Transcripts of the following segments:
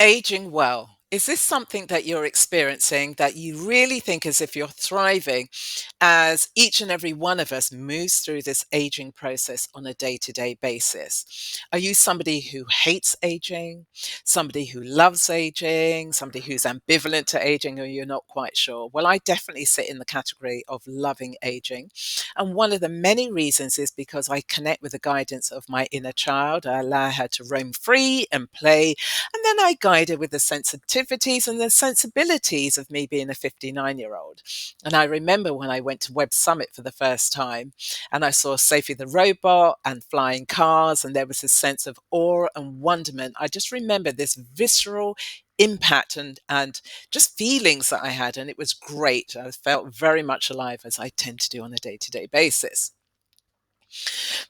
Aging well. Is this something that you're experiencing that you really think as if you're thriving as each and every one of us moves through this aging process on a day to day basis? Are you somebody who hates aging, somebody who loves aging, somebody who's ambivalent to aging, or you're not quite sure? Well, I definitely sit in the category of loving aging. And one of the many reasons is because I connect with the guidance of my inner child. I allow her to roam free and play, and then I guide her with the sensitivities and the sensibilities of me being a 59-year-old. And I remember when I went to Web Summit for the first time and I saw Sophie the robot and flying cars, and there was this sense of awe and wonderment. I just remember this visceral impact and just feelings that I had, and it was great. I felt very much alive, as I tend to do on a day-to-day basis.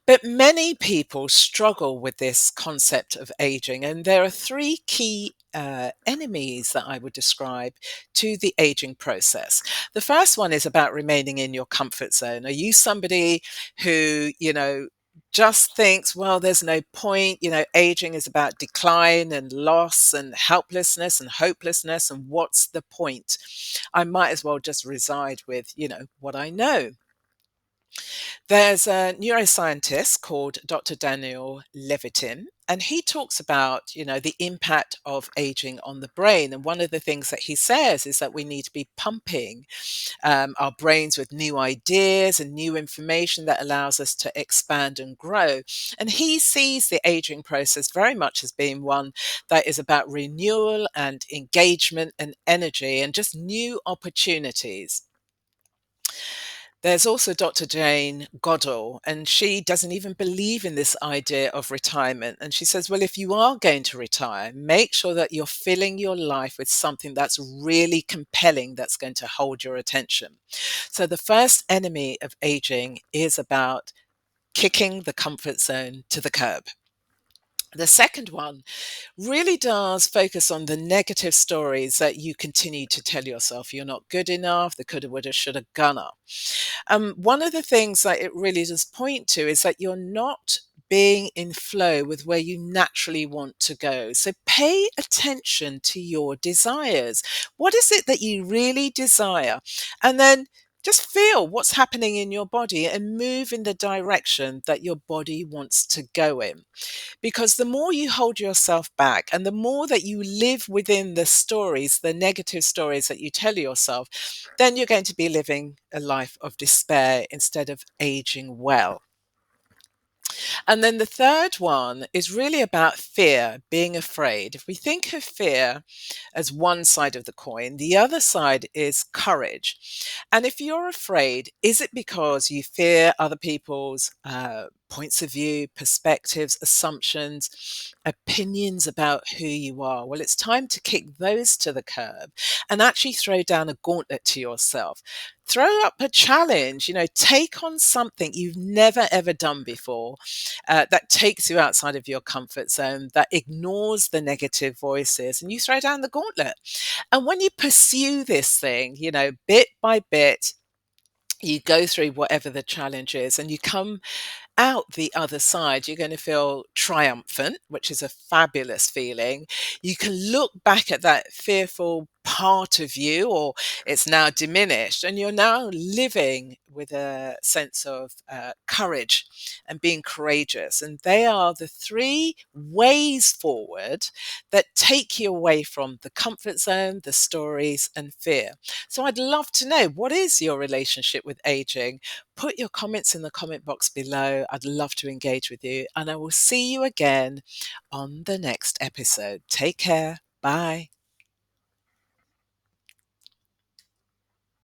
But many people struggle with this concept of aging, and there are three key enemies that I would describe to the aging process. The first one is about remaining in your comfort zone. Are you somebody who, just thinks, well, there's no point, aging is about decline and loss and helplessness and hopelessness, and what's the point? I might as well just reside with, what I know. There's a neuroscientist called Dr. Daniel Levitin, and he talks about, the impact of aging on the brain. And one of the things that he says is that we need to be pumping our brains with new ideas and new information that allows us to expand and grow. And he sees the aging process very much as being one that is about renewal and engagement and energy and just new opportunities. There's also Dr. Jane Goddard, and she doesn't even believe in this idea of retirement. And she says, well, if you are going to retire, make sure that you're filling your life with something that's really compelling, that's going to hold your attention. So the first enemy of aging is about kicking the comfort zone to the curb. The second one really does focus on the negative stories that you continue to tell yourself. You're not good enough, the coulda, woulda, shoulda, gonna. One of the things that it really does point to is that you're not being in flow with where you naturally want to go. So pay attention to your desires. What is it that you really desire? And then just feel what's happening in your body and move in the direction that your body wants to go in. Because the more you hold yourself back and the more that you live within the stories, the negative stories that you tell yourself, then you're going to be living a life of despair instead of aging well. And then the third one is really about fear, being afraid. If we think of fear as one side of the coin, the other side is courage. And if you're afraid, is it because you fear other people's points of view, perspectives, assumptions, opinions about who you are? Well, it's time to kick those to the curb and actually throw down a gauntlet to yourself. Throw up a challenge, take on something you've never ever done before, that takes you outside of your comfort zone, that ignores the negative voices, and you throw down the gauntlet. And when you pursue this thing, bit by bit, you go through whatever the challenge is and you come out the other side, you're going to feel triumphant, which is a fabulous feeling. You can look back at that fearful part of you, or it's now diminished, and you're now living with a sense of courage and being courageous. And they are the three ways forward that take you away from the comfort zone, the stories, and fear. So I'd love to know, what is your relationship with aging? Put your comments in the comment box below. I'd love to engage with you, and I will see you again on the next episode. Take care. Bye.